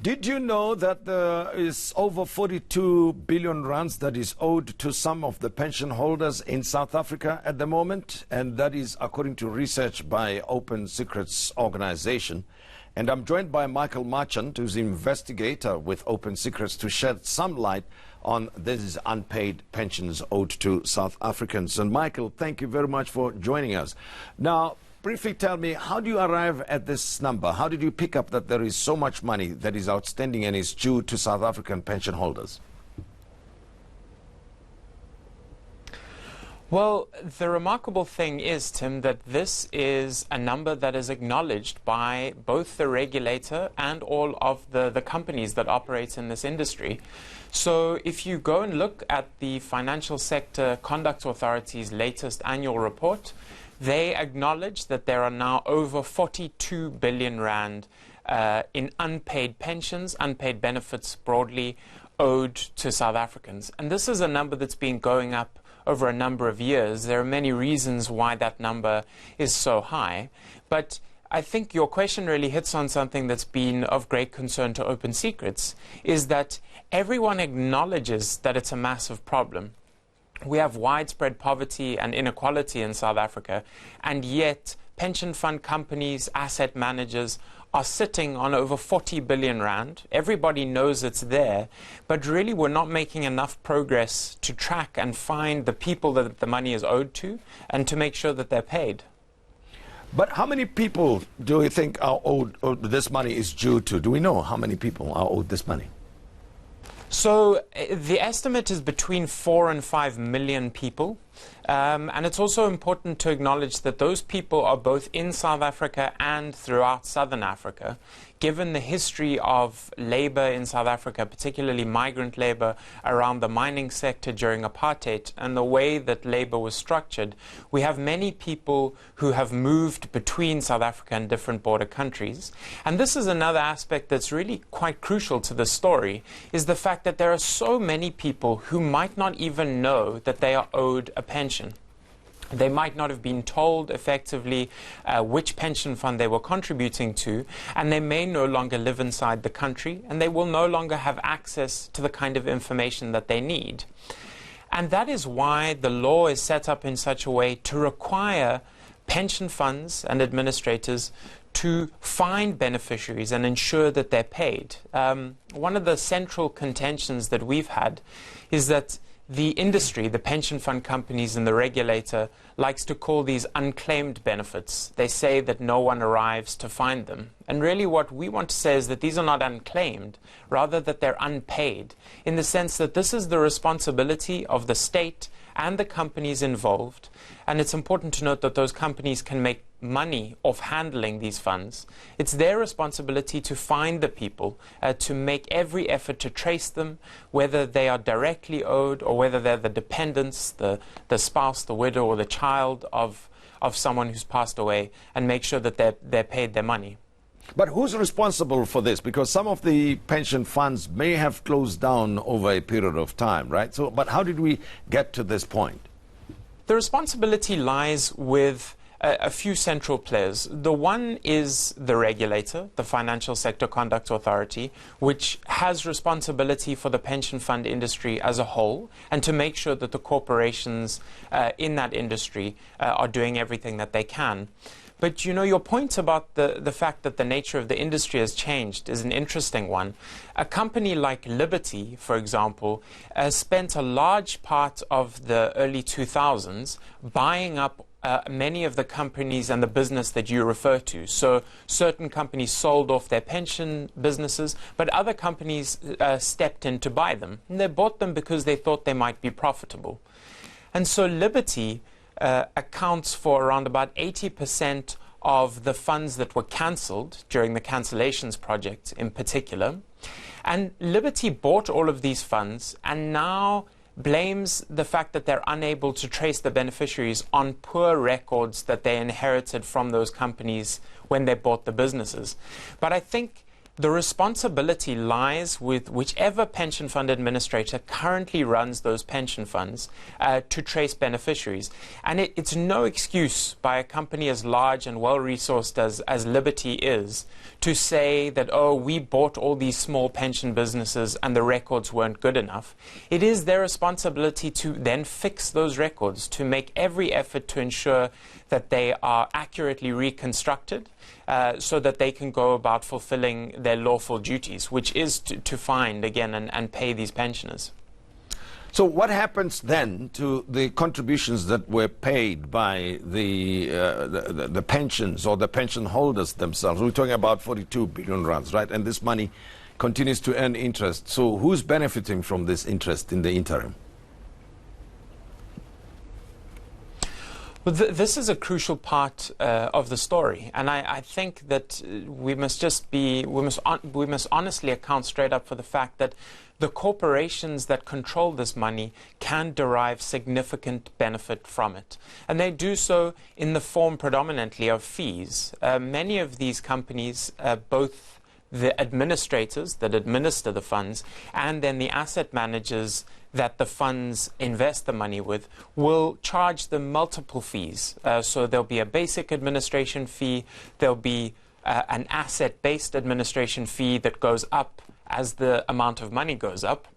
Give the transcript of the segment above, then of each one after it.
Did you know that there is over 42 billion rands that is owed to some of the pension holders in South Africa at the moment? And that is according to research by Open Secrets organization. And I'm joined by Michael Marchant, who's an investigator with Open Secrets, to shed some light on these unpaid pensions owed to South Africans. And Michael, thank you very much for joining us. Now, briefly tell me, how do you arrive at this number? How did you pick up that there is so much money that is outstanding and is due to South African pension holders? Well, the remarkable thing is, Tim, that this is a number that is acknowledged by both the regulator and all of the companies that operate in this industry. So if you go and look at the Financial Sector Conduct Authority's latest annual report, they acknowledge that there are now over 42 billion rand in unpaid pensions, unpaid benefits broadly, owed to South Africans. And this is a number that's been going up over a number of years. There are many reasons why that number is so high. But I think your question really hits on something that's been of great concern to Open Secrets, is that everyone acknowledges that it's a massive problem. We have widespread poverty and inequality in South Africa, and yet pension fund companies, asset managers are sitting on over 40 billion rand. Everybody knows it's there, but really we're not making enough progress to track and find the people that the money is owed to and to make sure that they're paid. But how many people do you think are owed, or this money is due to? Do we know how many people are owed this money? So the estimate is between 4 and 5 million people. And it's also important to acknowledge that those people are both in South Africa and throughout Southern Africa. Given the history of labor in South Africa, particularly migrant labor around the mining sector during apartheid, and the way that labor was structured, we have many people who have moved between South Africa and different border countries. And this is another aspect that's really quite crucial to the story, is the fact that there are so many people who might not even know that they are owed a pension. They might not have been told effectively which pension fund they were contributing to, and they may no longer live inside the country, and they will no longer have access to the kind of information that they need. And that is why the law is set up in such a way to require pension funds and administrators to find beneficiaries and ensure that they're paid. One of the central contentions that we've had is that the industry, the pension fund companies and the regulator, likes to call these unclaimed benefits. They say that no one arrives to find them. And really what we want to say is that these are not unclaimed, rather that they're unpaid, in the sense that this is the responsibility of the state and the companies involved. And it's important to note that those companies can make money off handling these funds. It's their responsibility to find the people, to make every effort to trace them, whether they are directly owed or whether they're the dependents, the spouse, the widow, or the child of someone who's passed away, and make sure that they're paid their money. But who's responsible for this? Because some of the pension funds may have closed down over a period of time, right? So, but how did we get to this point? The responsibility lies with a few central players. The one is the regulator, the Financial Sector Conduct Authority, which has responsibility for the pension fund industry as a whole, and to make sure that the corporations in that industry are doing everything that they can. But, you know, your point about the fact that the nature of the industry has changed is an interesting one. A company like Liberty, for example, spent a large part of the early 2000s buying up many of the companies and the business that you refer to. So certain companies sold off their pension businesses, but other companies stepped in to buy them. And they bought them because they thought they might be profitable. And so Liberty accounts for around about 80% of the funds that were cancelled during the cancellations project in particular. And Liberty bought all of these funds and now blames the fact that they're unable to trace the beneficiaries on poor records that they inherited from those companies when they bought the businesses. But I think the responsibility lies with whichever pension fund administrator currently runs those pension funds to trace beneficiaries. And it's no excuse by a company as large and well-resourced as Liberty is to say that, oh, we bought all these small pension businesses and the records weren't good enough. It is their responsibility to then fix those records, to make every effort to ensure that they are accurately reconstructed, so that they can go about fulfilling their lawful duties, which is to find, again, and pay these pensioners. So what happens then to the contributions that were paid by the pensions or the pension holders themselves? We're talking about 42 billion rands, right? And this money continues to earn interest. So who's benefiting from this interest in the interim? Well, this is a crucial part of the story, and I think that we must honestly account straight up for the fact that the corporations that control this money can derive significant benefit from it, and they do so in the form predominantly of fees. Many of these companies, both the administrators that administer the funds and then the asset managers that the funds invest the money with, will charge them multiple fees. So there'll be a basic administration fee, there'll be an asset-based administration fee that goes up as the amount of money goes up.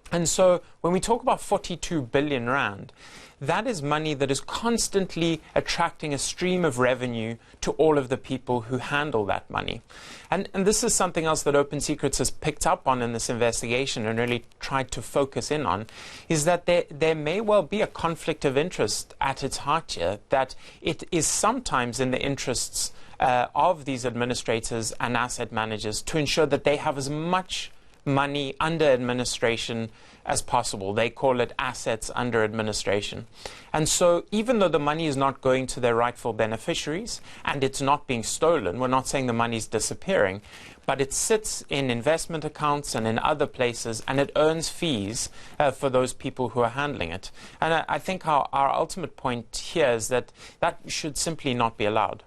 And so when we talk about 42 billion rand, that is money that is constantly attracting a stream of revenue to all of the people who handle that money. And this is something else that Open Secrets has picked up on in this investigation and really tried to focus in on, is that there may well be a conflict of interest at its heart here, that it is sometimes in the interests of these administrators and asset managers to ensure that they have as much money under administration as possible. They call it assets under administration. And so even though the money is not going to their rightful beneficiaries and it's not being stolen, we're not saying the money is disappearing, but it sits in investment accounts and in other places, and it earns fees for those people who are handling it. And I think our ultimate point here is that that should simply not be allowed.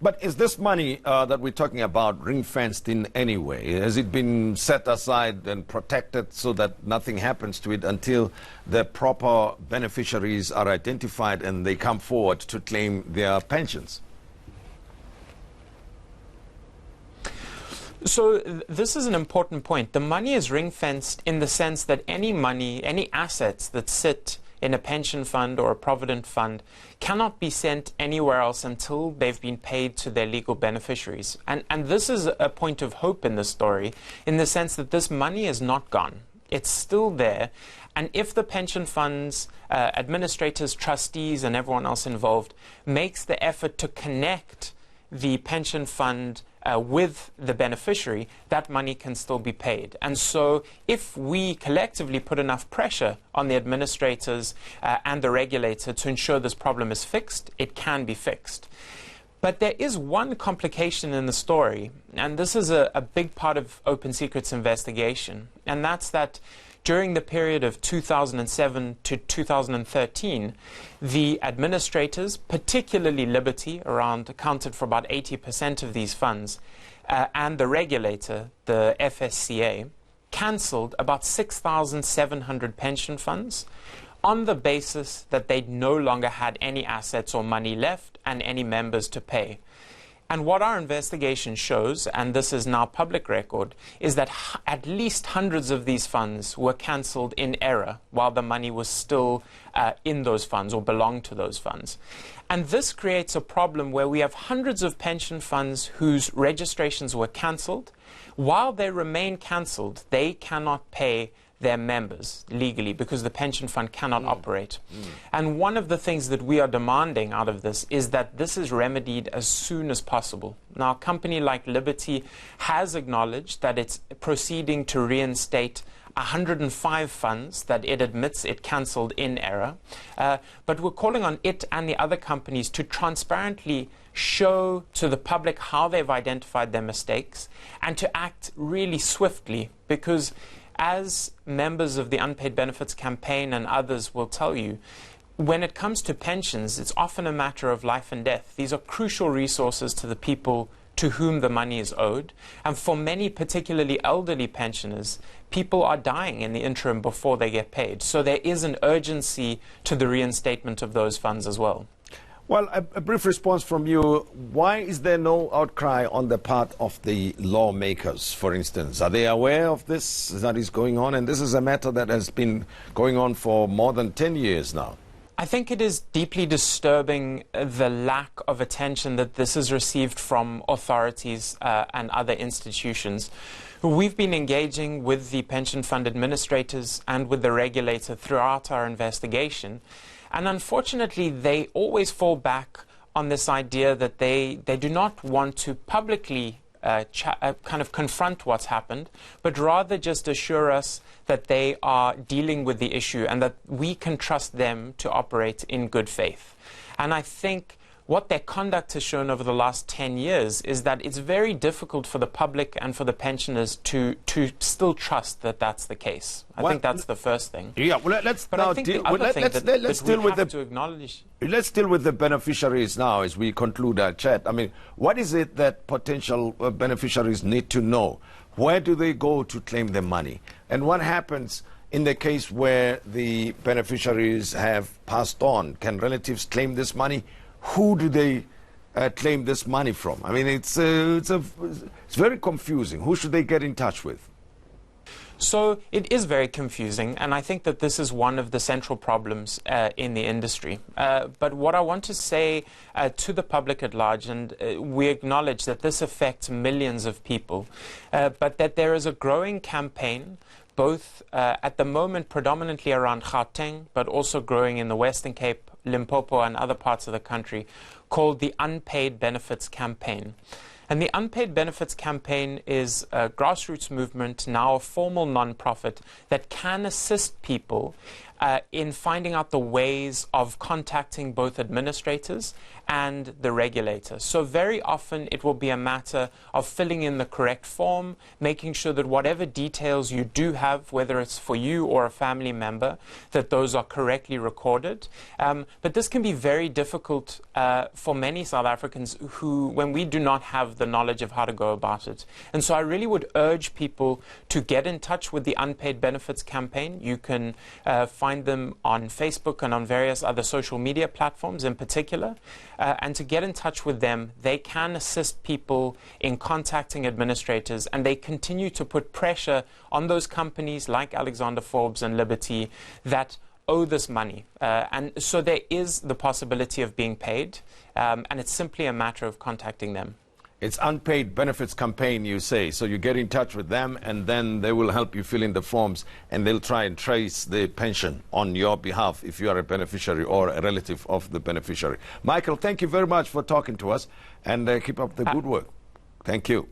But is this money that we're talking about ring-fenced in any way? Has it been set aside and protected so that nothing happens to it until the proper beneficiaries are identified and they come forward to claim their pensions? So this is an important point. The money is ring-fenced in the sense that any money, any assets that sit in a pension fund or a provident fund cannot be sent anywhere else until they've been paid to their legal beneficiaries. And this is a point of hope in this story, in the sense that this money is not gone. It's still there. And if the pension funds, administrators, trustees, and everyone else involved makes the effort to connect the pension fund with the beneficiary, that money can still be paid. And so if we collectively put enough pressure on the administrators and the regulator to ensure this problem is fixed, it can be fixed. But there is one complication in the story, and this is a big part of Open Secrets investigation, and that's that during the period of 2007 to 2013, the administrators, particularly Liberty, accounted for about 80% of these funds, and the regulator, the FSCA, cancelled about 6,700 pension funds on the basis that they no longer had any assets or money left and any members to pay. And what our investigation shows, and this is now public record, is that at least hundreds of these funds were cancelled in error while the money was still in those funds or belonged to those funds. And this creates a problem where we have hundreds of pension funds whose registrations were cancelled. While they remain cancelled, they cannot pay their members legally because the pension fund cannot operate. And one of the things that we are demanding out of this is that this is remedied as soon as possible. Now, a company like Liberty has acknowledged that it's proceeding to reinstate 105 funds that it admits it cancelled in error. But we're calling on it and the other companies to transparently show to the public how they've identified their mistakes and to act really swiftly, because as members of the Unpaid Benefits Campaign and others will tell you, when it comes to pensions, it's often a matter of life and death. These are crucial resources to the people to whom the money is owed. And for many, particularly elderly pensioners, people are dying in the interim before they get paid. So there is an urgency to the reinstatement of those funds as well. Well, a brief response from you. Why is there no outcry on the part of the lawmakers, for instance? Are they aware of this that is going on? And this is a matter that has been going on for more than 10 years now. I think it is deeply disturbing the lack of attention that this has received from authorities and other institutions. We've been engaging with the pension fund administrators and with the regulator throughout our investigation. And unfortunately, they always fall back on this idea that they do not want to publicly kind of confront what's happened, but rather just assure us that they are dealing with the issue and that we can trust them to operate in good faith. And I think what their conduct has shown over the last 10 years is that it's very difficult for the public and for the pensioners to still trust that that's the case. I think that's the first thing. Yeah, well, let's but now I think deal. the other thing Let's deal with to acknowledge. Let's deal with the beneficiaries now as we conclude our chat. I mean, what is it that potential beneficiaries need to know? Where do they go to claim their money? And what happens in the case where the beneficiaries have passed on? Can relatives claim this money? Who do they claim this money from? I mean, it's very confusing. Who should they get in touch with? So it is very confusing, and I think that this is one of the central problems in the industry. But what I want to say to the public at large, and we acknowledge that this affects millions of people, but that there is a growing campaign, both at the moment predominantly around Gauteng, but also growing in the Western Cape, Limpopo and other parts of the country, called the Unpaid Benefits Campaign. And the Unpaid Benefits Campaign is a grassroots movement, now a formal non-profit, that can assist people in finding out the ways of contacting both administrators and the regulator. So very often it will be a matter of filling in the correct form, making sure that whatever details you do have, whether it's for you or a family member, that those are correctly recorded. But this can be very difficult for many South Africans who, when we do not have the knowledge of how to go about it. And so I really would urge people to get in touch with the Unpaid Benefits Campaign. You can find them on Facebook and on various other social media platforms in particular. And to get in touch with them, they can assist people in contacting administrators, and they continue to put pressure on those companies like Alexander Forbes and Liberty that owe this money. And so there is the possibility of being paid, and it's simply a matter of contacting them. It's Unpaid Benefits Campaign, you say. So you get in touch with them, and then they will help you fill in the forms, and they'll try and trace the pension on your behalf if you are a beneficiary or a relative of the beneficiary. Michael, thank you very much for talking to us, and keep up the good work. Thank you.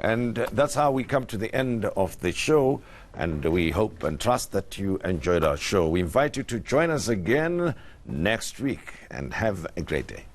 And that's how we come to the end of the show, and we hope and trust that you enjoyed our show. We invite you to join us again next week, and have a great day.